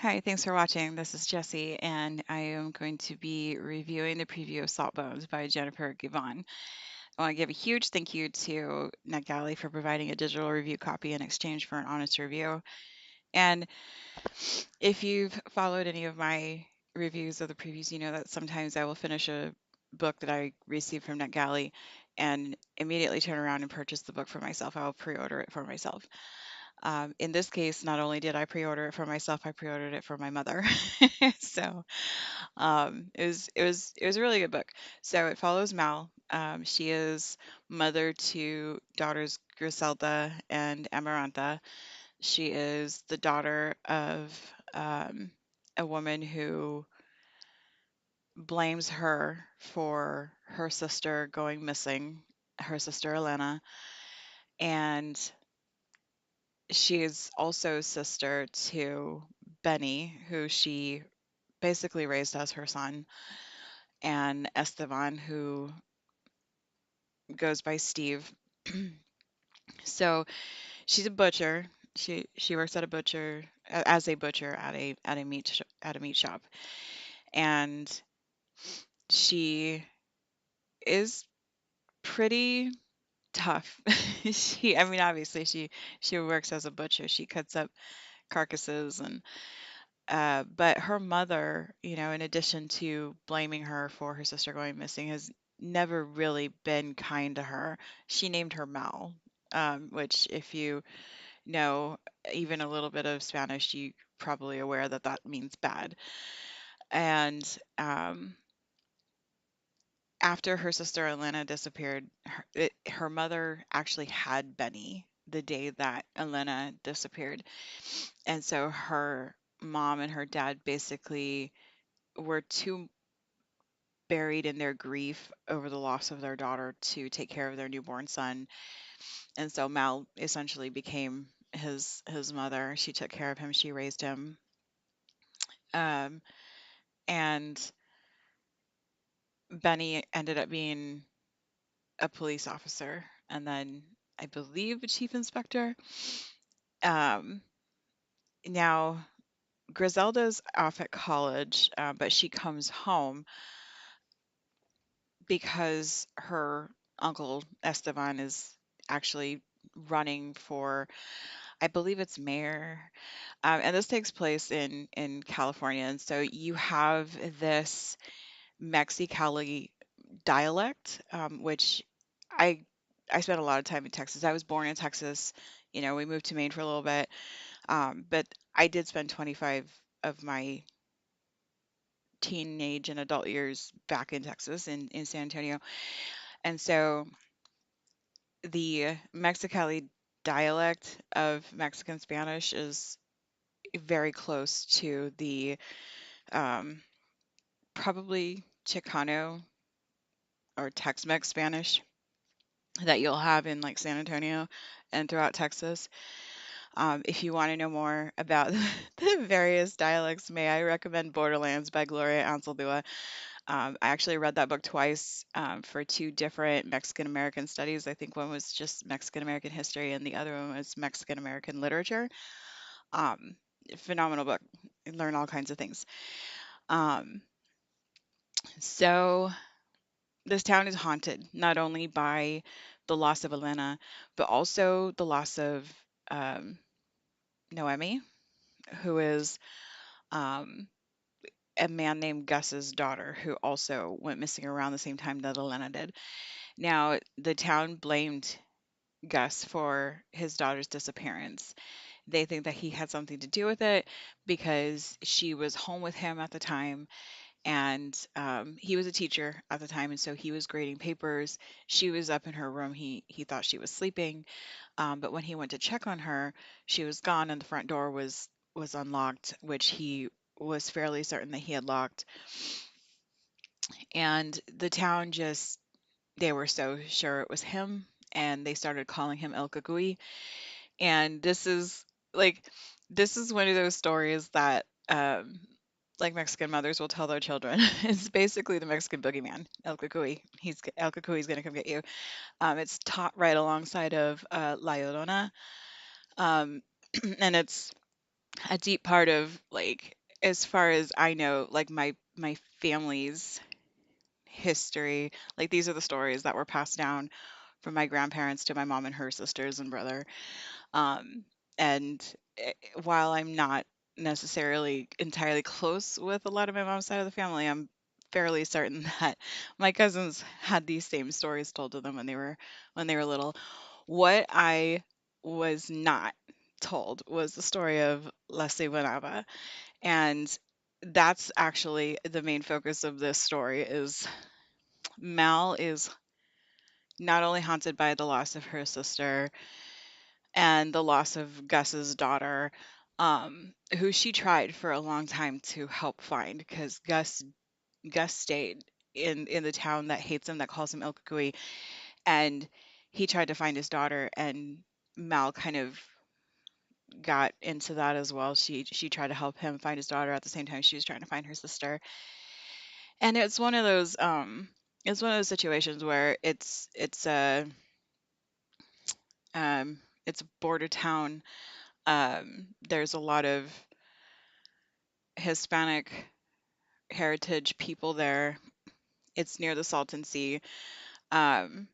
Hi, thanks for watching. This is Jessie, and I am going to be reviewing the preview of Salt Bones by Jennifer Givhan. I want to give a huge thank you to NetGalley for providing a digital review copy in exchange for an honest review. And if you've followed any of my reviews of the previews, you know that sometimes I will finish a book that I received from NetGalley and immediately turn around and purchase the book for myself. I'll pre-order it for myself. In this case, not only did I pre-order it for myself, I pre-ordered it for my mother. So it was a really good book. So it follows Mal. She is mother to daughters Griselda and Amarantha. She is the daughter of um, a woman who blames her for her sister going missing, her sister Elena, and she is also sister to Benny, who she basically raised as her son, and Esteban, who goes by Steve. So she's a butcher. She works at a butcher as a butcher at a at a meat shop, and she is pretty tough. I mean, obviously she works as a butcher. She cuts up carcasses and but her mother, you know, in addition to blaming her for her sister going missing, has never really been kind to her. She named her Mal, which, if you know even a little bit of Spanish, you probably aware that that means bad. And after her sister Elena disappeared, her mother actually had Benny the day that Elena disappeared. And so her mom and her dad basically were too buried in their grief over the loss of their daughter to take care of their newborn son. And so Mal essentially became his mother. She took care of him, she raised him. Um, and Benny ended up being a police officer and then I believe a chief inspector. Um, Now Griselda's off at college, but she comes home because her uncle Esteban is actually running for, I believe it's mayor, and this takes place in California. And so you have this Mexicali dialect, which I I spent a lot of time in Texas. I was born in Texas. You know, we moved to Maine for a little bit, but I did spend 25 of my teenage and adult years back in Texas in San Antonio. And so the Mexicali dialect of Mexican Spanish is very close to the um, probably Chicano or Tex-Mex Spanish that you'll have in like San Antonio and throughout Texas. If you want to know more about the various dialects, may I recommend Borderlands by Gloria Anzaldúa. I actually read that book twice for two different Mexican American studies. I think one was just Mexican American history, and the other one was Mexican American literature. Um, Phenomenal book. You learn all kinds of things. Um, so this town is haunted not only by the loss of Elena, but also the loss of um, Noemi, who is um, a man named Gus's daughter, who also went missing around the same time that Elena did. Now, the town blamed Gus for his daughter's disappearance. They think that he had something to do with it because she was home with him at the time, and he was a teacher at the time, and so he was grading papers. She was up in her room. He thought she was sleeping, but when he went to check on her, she was gone, and the front door was unlocked, which he was fairly certain that he had locked. And the town just, they were so sure it was him, and they started calling him El Cucuy. And like this is one of those stories that like Mexican mothers will tell their children. It's basically the Mexican boogeyman, El Cucuy. El Cucuy's gonna come get you. It's taught right alongside of La Llorona, um, and it's a deep part of, like, as far as I know, like my family's history. Like, these are the stories that were passed down from my grandparents to my mom and her sisters and brother. Um, and while I'm not necessarily entirely close with a lot of my mom's side of the family, I'm fairly certain that my cousins had these same stories told to them when they were little. What I was not told was the story of Leslie Winaba, and that's actually the main focus of this story. Is Mal is not only haunted by the loss of her sister and the loss of Gus's daughter, who she tried for a long time to help find, because Gus stayed in the town that hates him, that calls him Ilkakui, and he tried to find his daughter, and Mal kind of got into that as well. She tried to help him find his daughter at the same time she was trying to find her sister. And it's one of those situations where um it's a border town. There's a lot of Hispanic heritage people there. It's near the Salton Sea. Um,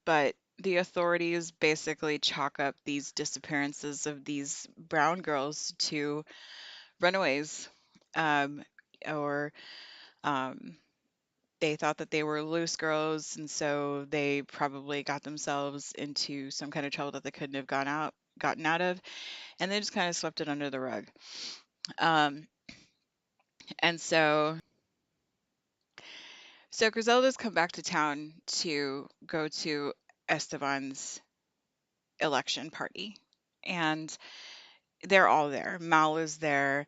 but the authorities basically chalk up these disappearances of these brown girls to runaways. Um, or um, they thought that they were loose girls, and so they probably got themselves into some kind of trouble that they couldn't have gotten out of, and they just kind of swept it under the rug. Um, and so Griselda's come back to town to go to Esteban's election party, and they're all there. Mal is there,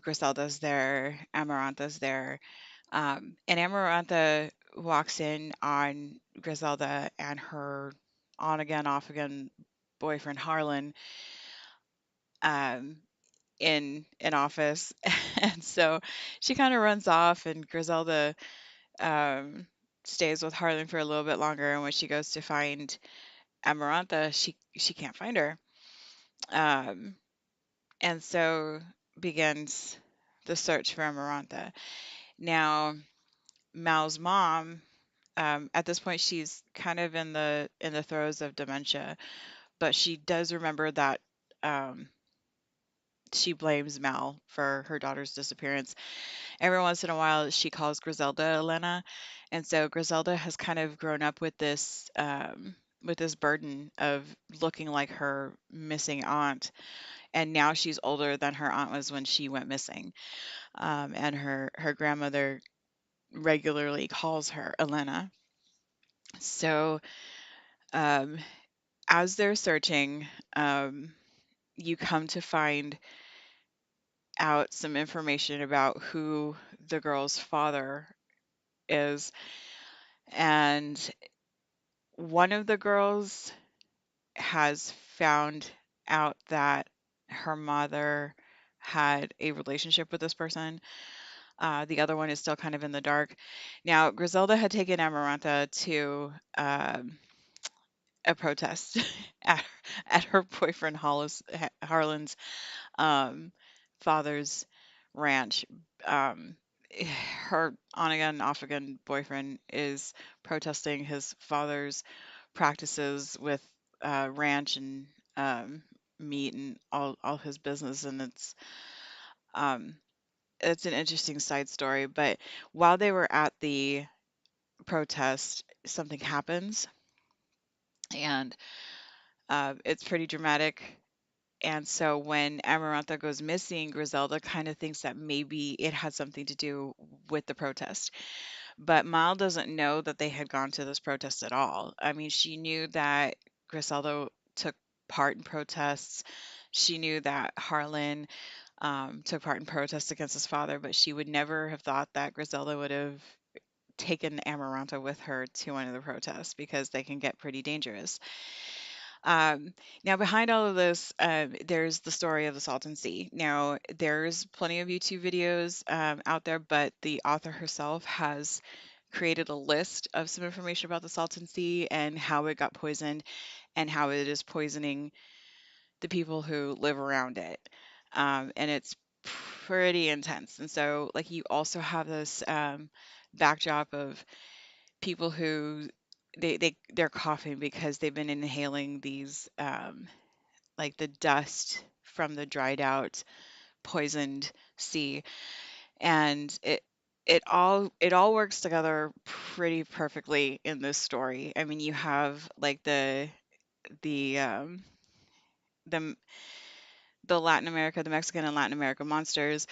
Griselda's there, Amaranta's there, and Amaranta walks in on Griselda and her on again, off again boyfriend Harlan, um, in an office, and so she kind of runs off, and Griselda um, stays with Harlan for a little bit longer. And when she goes to find Amarantha, she can't find her. Um, and so begins the search for Amarantha. Now, Mal's mom, at this point, she's kind of in the throes of dementia, but she does remember that um, she blames Mal for her daughter's disappearance. Every once in a while, she calls Griselda Elena, and so Griselda has kind of grown up with this burden of looking like her missing aunt, and now she's older than her aunt was when she went missing. And her grandmother regularly calls her Elena. So um, as they're searching, um, you come to find out some information about who the girl's father is. And one of the girls has found out that her mother had a relationship with this person. The other one is still kind of in the dark. Now, Griselda had taken Amarantha to a protest at, at her boyfriend Harlan's um, father's ranch. Um, her on again, off again boyfriend is protesting his father's practices with ranch and um, meat and all his business, and um, it's an interesting side story. But while they were at the protest, something happens, and it's pretty dramatic. And so when Amarantha goes missing, Griselda kind of thinks that maybe it had something to do with the protest. But Mal doesn't know that they had gone to this protest at all. I mean, she knew that Griselda took part in protests. She knew that Harlan took part in protests against his father, but she would never have thought that Griselda would have taken Amaranta with her to one of the protests, because they can get pretty dangerous. Um, Now, behind all of this, there's the story of the Salton Sea. Now, there's plenty of YouTube videos out there, but the author herself has created a list of some information about the Salton Sea and how it got poisoned and how it is poisoning the people who live around it. and it's pretty intense. And so, like, you also have this backdrop of people who they're coughing because they've been inhaling these like the dust from the dried out poisoned sea, and it all works together pretty perfectly in this story. I mean, you have like the the the Latin America, the Mexican and Latin America monsters.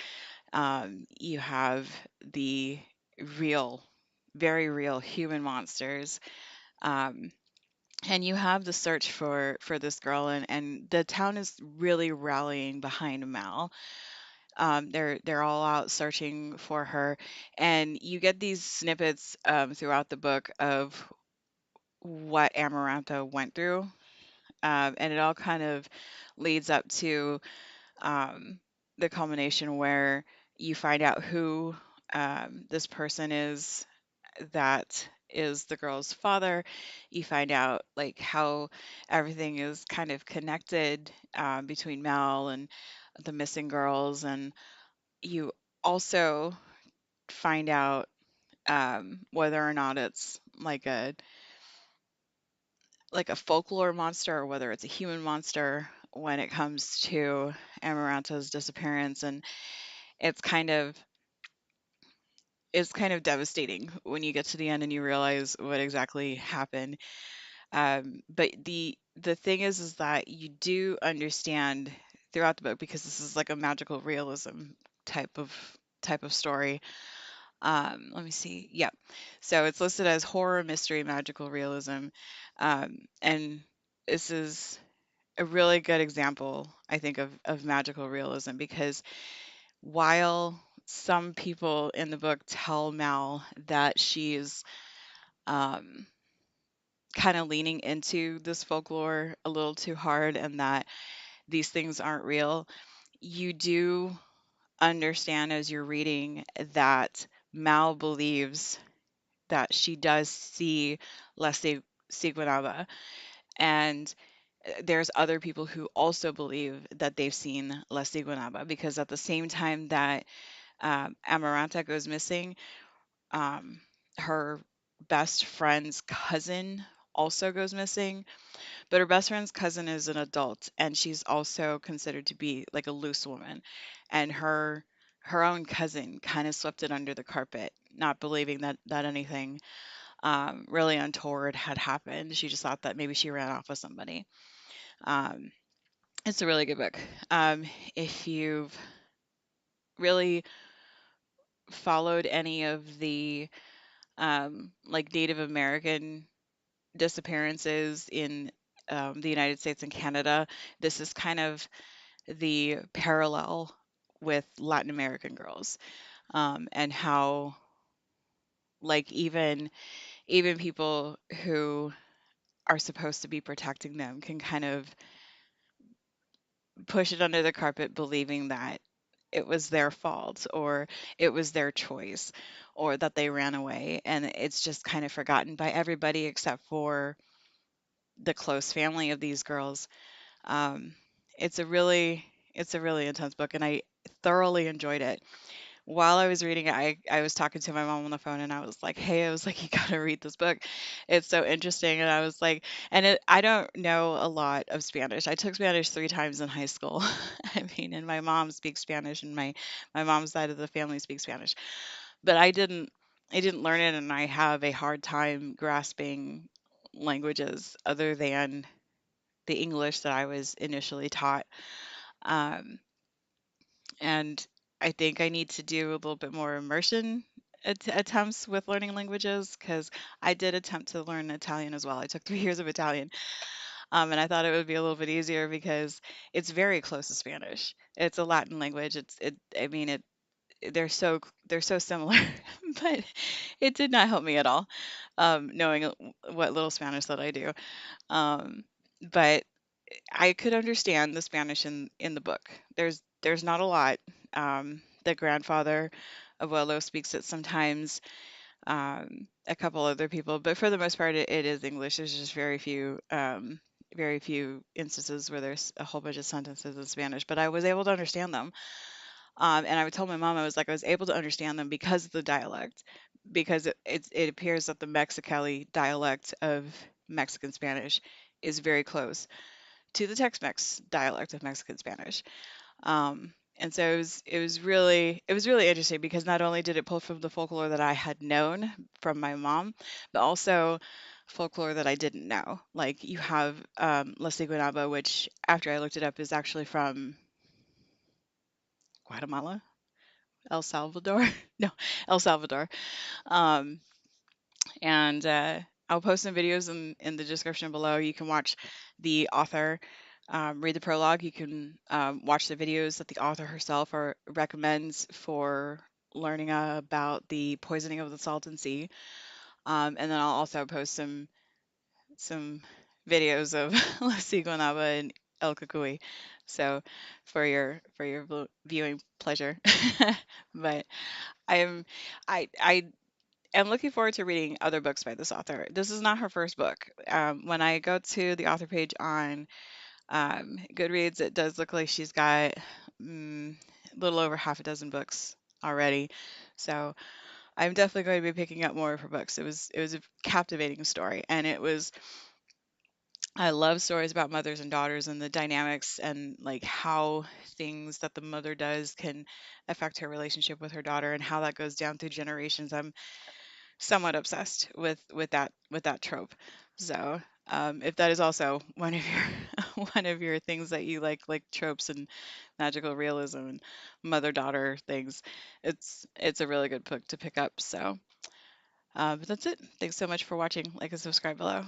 You have the real, very real human monsters. Um, and you have the search for this girl, and the town is really rallying behind Mal. They're all out searching for her, and you get these snippets throughout the book of what Amarantha went through, and it all kind of leads up to um, the culmination where you find out who this person is that is the girl's father. You find out like how everything is kind of connected between Mel and the missing girls, and you also find out whether or not it's like a folklore monster or whether it's a human monster when it comes to Amaranta's disappearance. And it's kind of it's kind of devastating when you get to the end and you realize what exactly happened. But the thing is that you do understand throughout the book, because this is like a magical realism type of type of story. Let me see. Yep. So it's listed as horror, mystery, magical realism. And this is a really good example, I think, of magical realism, because while some people in the book tell Mal that she's um, kind of leaning into this folklore a little too hard and that these things aren't real, you do understand as you're reading that Mal believes that she does see Leslie Siguanaba, and there's other people who also believe that they've seen Leslie Siguanaba, because at the same time that Amaranta goes missing, um, her best friend's cousin also goes missing, but her best friend's cousin is an adult, and she's also considered to be like a loose woman, and her own cousin kind of swept it under the carpet, not believing that anything really untoward had happened. She just thought that maybe she ran off with somebody. Um, it's a really good book. If you've really followed any of the like Native American disappearances in the United States and Canada, this is kind of the parallel with Latin American girls, and how like even people who are supposed to be protecting them can kind of push it under the carpet, believing that it was their fault or it was their choice or that they ran away, and it's just kind of forgotten by everybody except for the close family of these girls. Um, it's a really it's a really intense book, and I thoroughly enjoyed it. While I was reading it, I was talking to my mom on the phone, and I was like, "Hey," I was like, "You gotta read this book. It's so interesting." And I was like, I don't know a lot of Spanish. I took Spanish 3 times in high school. I mean, and my mom speaks Spanish, and my mom's side of the family speaks Spanish, but I didn't learn it, and I have a hard time grasping languages other than the English that I was initially taught. Um, and I think I need to do a little bit more immersion attempts with learning languages, because I did attempt to learn Italian as well. I took 3 years of Italian, and I thought it would be a little bit easier because it's very close to Spanish. It's a Latin language. I mean, they're so similar, but it did not help me at all, knowing what little Spanish that I do. Um, but I could understand the Spanish in the book. There's not a lot. The grandfather, abuelo, speaks it sometimes. A couple other people, but for the most part, it is English. There's just very few. very few instances where there's a whole bunch of sentences in Spanish, but I was able to understand them. And I would tell my mom, I was like, I was able to understand them because of the dialect, because it appears that the Mexicali dialect of Mexican Spanish is very close to the Tex-Mex dialect of Mexican Spanish. And so it was really interesting because not only did it pull from the folklore that I had known from my mom, but also folklore that I didn't know. Like you have La Ciguanaba, which after I looked it up is actually from Guatemala, El Salvador, no, El Salvador. Um, and I'll post some videos in the description below. You can watch the author read the prologue. You can watch the videos that the author herself recommends for learning about the poisoning of the Salton Sea. And then I'll also post some videos of La Ciguanaba and El Cucuy. So for your viewing pleasure. But I am I am looking forward to reading other books by this author. This is not her first book. When I go to the author page on Goodreads, it does look like she's got a little over half a dozen books already. So I'm definitely going to be picking up more of her books. It was a captivating story, and I love stories about mothers and daughters and the dynamics and like how things that the mother does can affect her relationship with her daughter and how that goes down through generations. I'm somewhat obsessed with that trope. So, if that is also one of your one of your things that you like tropes and magical realism and mother-daughter things, it's a really good book to pick up. So, but that's it. Thanks so much for watching. Like and subscribe below.